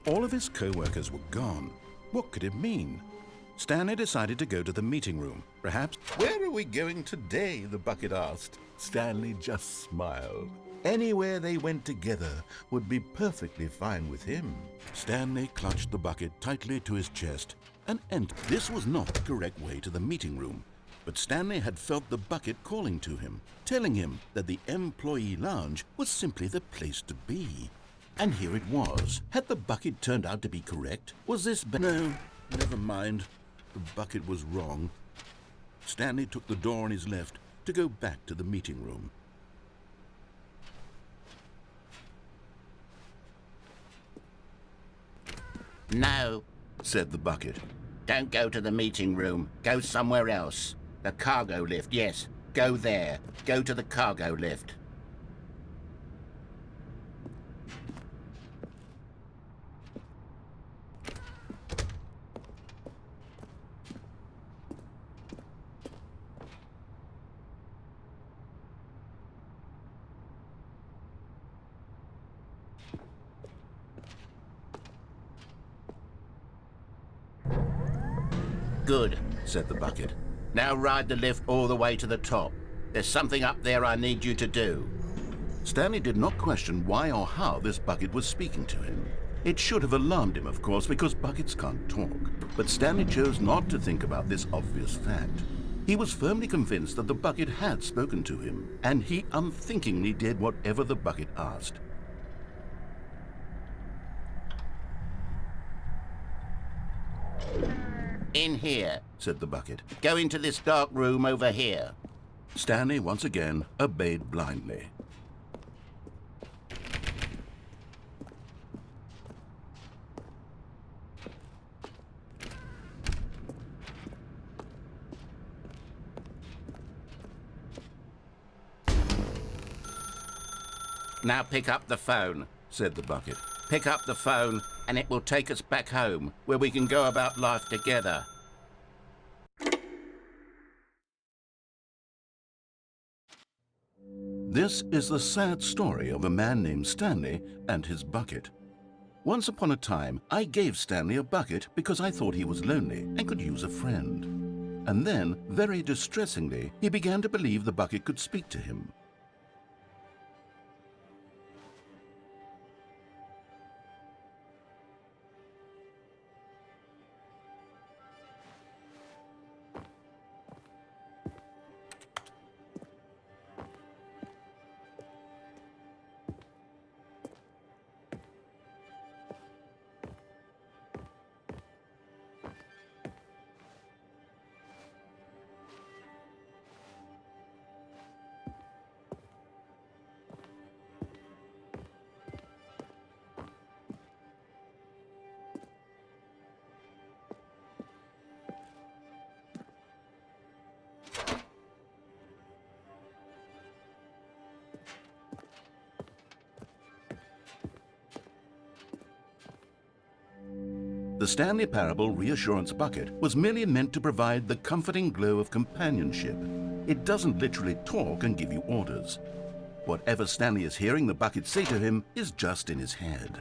All of his co-workers were gone. What could it mean? Stanley decided to go to the meeting room. Perhaps... "Where are we going today?" the bucket asked. Stanley just smiled. Anywhere they went together would be perfectly fine with him. Stanley clutched the bucket tightly to his chest and entered. This was not the correct way to the meeting room, but Stanley had felt the bucket calling to him, telling him that the employee lounge was simply the place to be. And here it was. Had the bucket turned out to be correct? Was this... No, never mind. The bucket was wrong. Stanley took the door on his left to go back to the meeting room. "No," said the bucket. "don't go to the meeting room. Go somewhere else. The cargo lift, yes. Go there. Go to the cargo lift." "Good," said the bucket. "Now ride the lift all the way to the top. There's something up there I need you to do." Stanley did not question why or how this bucket was speaking to him. It should have alarmed him, of course, because buckets can't talk. But Stanley chose not to think about this obvious fact. He was firmly convinced that the bucket had spoken to him, and he unthinkingly did whatever the bucket asked. "In here," said the bucket. "Go into this dark room over here." Stanley once again obeyed blindly. "Now pick up the phone," said the bucket. "Pick up the phone and it will take us back home, where we can go about life together." This is the sad story of a man named Stanley and his bucket. Once upon a time, I gave Stanley a bucket because I thought he was lonely and could use a friend. And then, very distressingly, he began to believe the bucket could speak to him. The Stanley Parable Reassurance Bucket was merely meant to provide the comforting glow of companionship. It doesn't literally talk and give you orders. Whatever Stanley is hearing the bucket say to him is just in his head.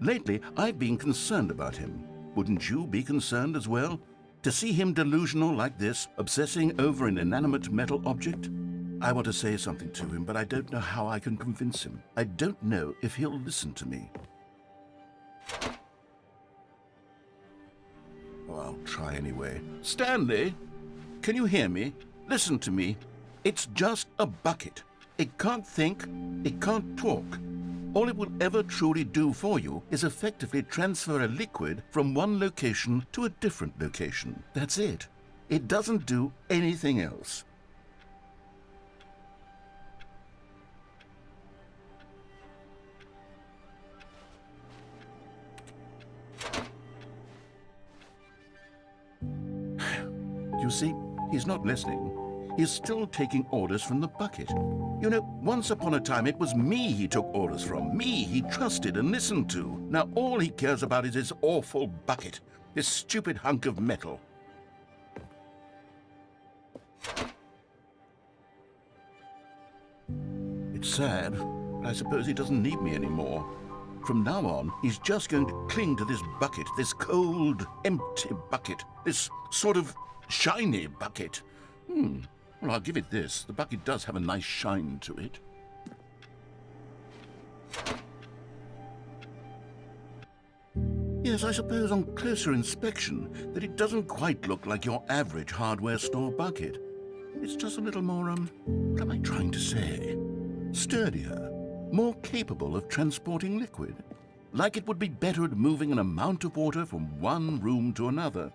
Lately, I've been concerned about him. Wouldn't you be concerned as well? To see him delusional like this, obsessing over an inanimate metal object? I want to say something to him, but I don't know how I can convince him. I don't know if he'll listen to me. Well, I'll try anyway. Stanley, can you hear me? Listen to me. It's just a bucket. It can't think, it can't talk. All it will ever truly do for you is effectively transfer a liquid from one location to a different location. That's it. It doesn't do anything else. You see, he's not listening. is still taking orders from the bucket. You know, once upon a time it was me he took orders from, me he trusted and listened to. Now all he cares about is his awful bucket, this stupid hunk of metal. It's sad, but I suppose he doesn't need me anymore. From now on, he's just going to cling to this bucket, this cold, empty bucket, this sort of shiny bucket. Well, I'll give it this. The bucket does have a nice shine to it. Yes, I suppose on closer inspection that it doesn't quite look like your average hardware store bucket. It's just a little more, what am I trying to say? Sturdier, more capable of transporting liquid. Like it would be better at moving an amount of water from one room to another.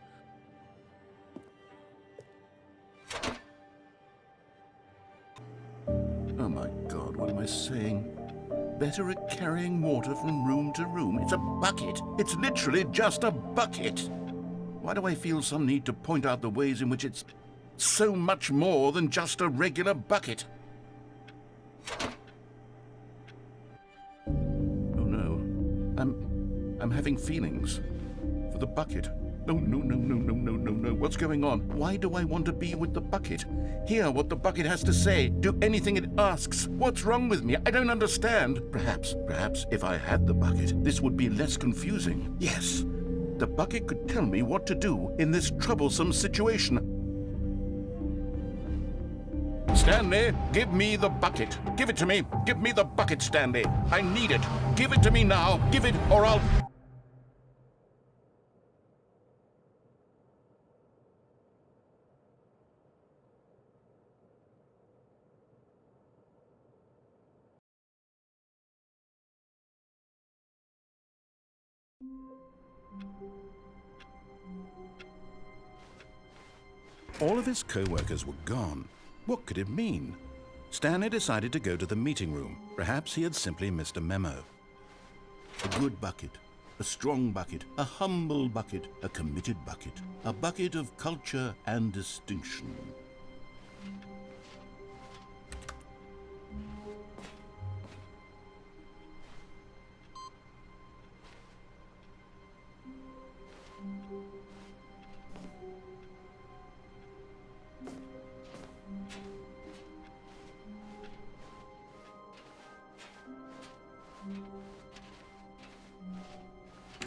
Oh my God, what am I saying? Better at carrying water from room to room. It's a bucket. It's literally just a bucket. Why do I feel some need to point out the ways in which it's so much more than just a regular bucket? Oh no, I'm having feelings for the bucket. No, no, no, no, no, no, no, no. What's going on? Why do I want to be with the bucket? Hear what the bucket has to say. Do anything it asks. What's wrong with me? I don't understand. Perhaps if I had the bucket, this would be less confusing. Yes, the bucket could tell me what to do in this troublesome situation. Stanley, give me the bucket. Give it to me. Give me the bucket, Stanley. I need it. Give it to me now. Give it or I'll... All of his co-workers were gone. What could it mean? Stanley decided to go to the meeting room. Perhaps he had simply missed a memo. A good bucket, a strong bucket, a humble bucket, a committed bucket, a bucket of culture and distinction.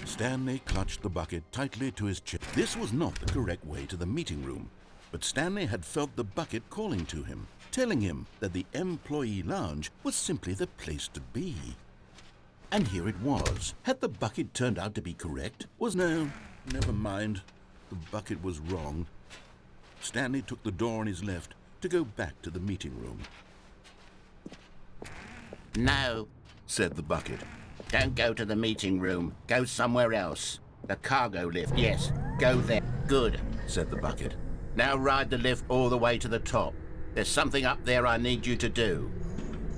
Stanley clutched the bucket tightly to his chest. This was not the correct way to the meeting room, but Stanley had felt the bucket calling to him, telling him that the employee lounge was simply the place to be. And here it was. Had the bucket turned out to be correct? No, never mind. The bucket was wrong. Stanley took the door on his left to go back to the meeting room. No, Said the bucket. don't go to the meeting room. Go somewhere else. The cargo lift, yes. Go there. Good. Said the bucket. Now ride the lift all the way to the top. There's something up there I need you to do.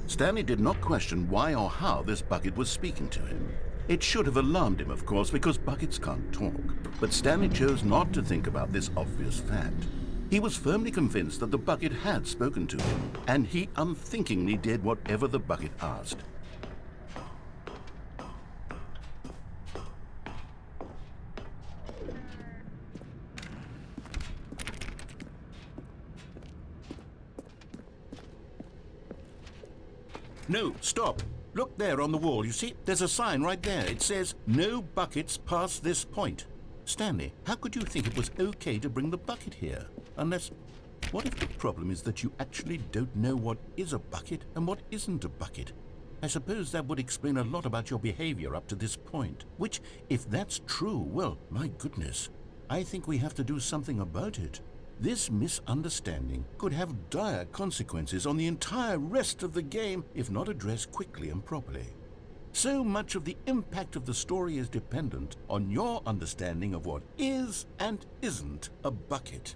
Stanley did not question why or how this bucket was speaking to him. It should have alarmed him, of course, because buckets can't talk. But Stanley chose not to think about this obvious fact. He was firmly convinced that the bucket had spoken to him, and he unthinkingly did whatever the bucket asked. No, stop. Look there on the wall. You see, there's a sign right there. It says, "No buckets past this point." Stanley, how could you think it was okay to bring the bucket here? Unless, what if the problem is that you actually don't know what is a bucket and what isn't a bucket? I suppose that would explain a lot about your behavior up to this point. Which, if that's true, well, my goodness, I think we have to do something about it. This misunderstanding could have dire consequences on the entire rest of the game if not addressed quickly and properly. So much of the impact of the story is dependent on your understanding of what is and isn't a bucket.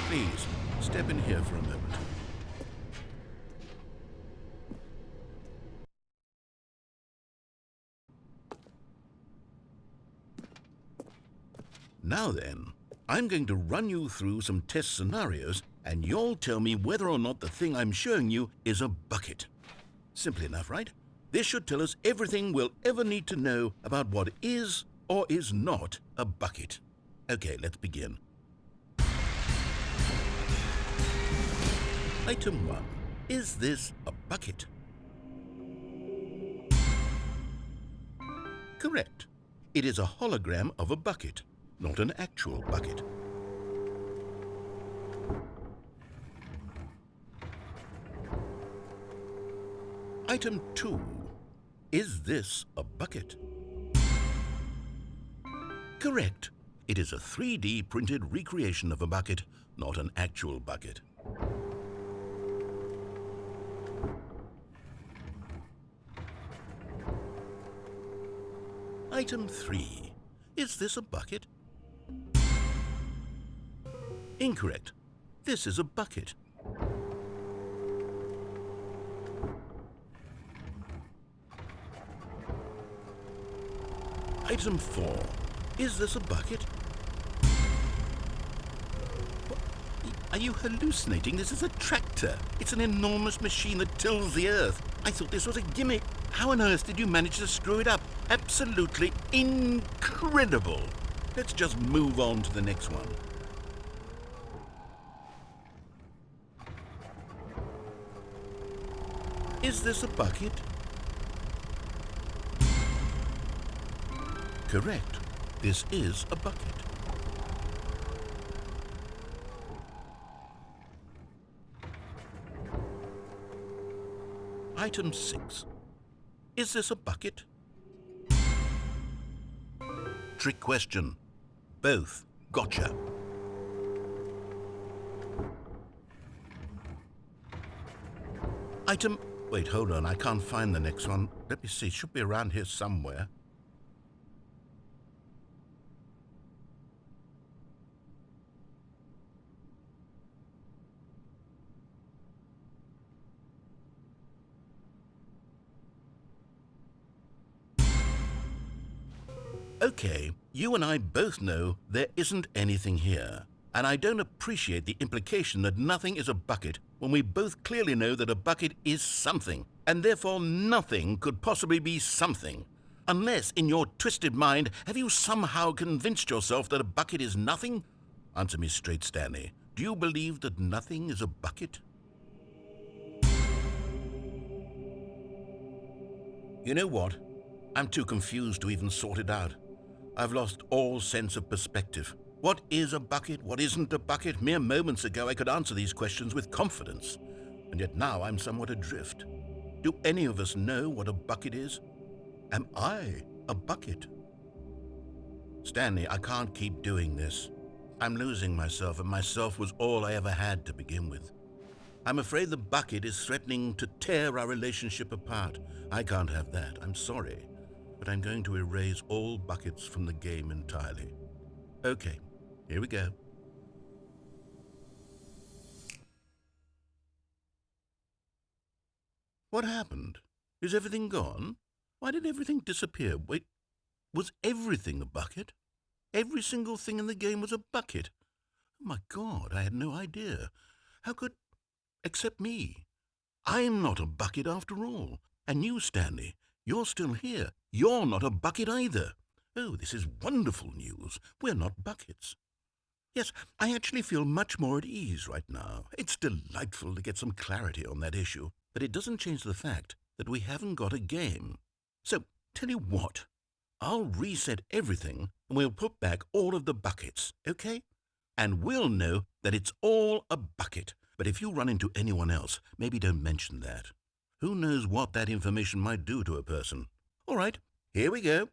Please, step in here for a moment. Now then, I'm going to run you through some test scenarios and you'll tell me whether or not the thing I'm showing you is a bucket. Simple enough, right? This should tell us everything we'll ever need to know about what is or is not a bucket. Okay, let's begin. Item 1. Is this a bucket? Correct. It is a hologram of a bucket, not an actual bucket. Item 2. Is this a bucket? Correct. It is a 3D printed recreation of a bucket, not an actual bucket. Item 3. Is this a bucket? Incorrect. This is a bucket. Item 4. Is this a bucket? What? Are you hallucinating? This is a tractor. It's an enormous machine that tills the earth. I thought this was a gimmick. How on earth did you manage to screw it up? Absolutely incredible. Let's just move on to the next one. Is this a bucket? Correct. This is a bucket. Item 6. Is this a bucket? Trick question. Both. Gotcha. Item... Wait, hold on. I can't find the next one. Let me see. It should be around here somewhere. Okay, you and I both know there isn't anything here. And I don't appreciate the implication that nothing is a bucket when we both clearly know that a bucket is something, and therefore nothing could possibly be something. Unless, in your twisted mind, have you somehow convinced yourself that a bucket is nothing? Answer me straight, Stanley. Do you believe that nothing is a bucket? You know what? I'm too confused to even sort it out. I've lost all sense of perspective. What is a bucket? What isn't a bucket? Mere moments ago I could answer these questions with confidence, and yet now I'm somewhat adrift. Do any of us know what a bucket is? Am I a bucket? Stanley, I can't keep doing this. I'm losing myself, and myself was all I ever had to begin with. I'm afraid the bucket is threatening to tear our relationship apart. I can't have that. I'm sorry. But I'm going to erase all buckets from the game entirely. Okay, here we go. What happened? Is everything gone? Why did everything disappear? Wait, was everything a bucket? Every single thing in the game was a bucket. Oh my God, I had no idea. How could... Except me. I'm not a bucket after all. And you, Stanley, you're still here. You're not a bucket either. Oh, this is wonderful news. We're not buckets. Yes, I actually feel much more at ease right now. It's delightful to get some clarity on that issue, but it doesn't change the fact that we haven't got a game. So, tell you what, I'll reset everything and we'll put back all of the buckets, okay? And we'll know that it's all a bucket. But if you run into anyone else, maybe don't mention that. Who knows what that information might do to a person? All right, here we go.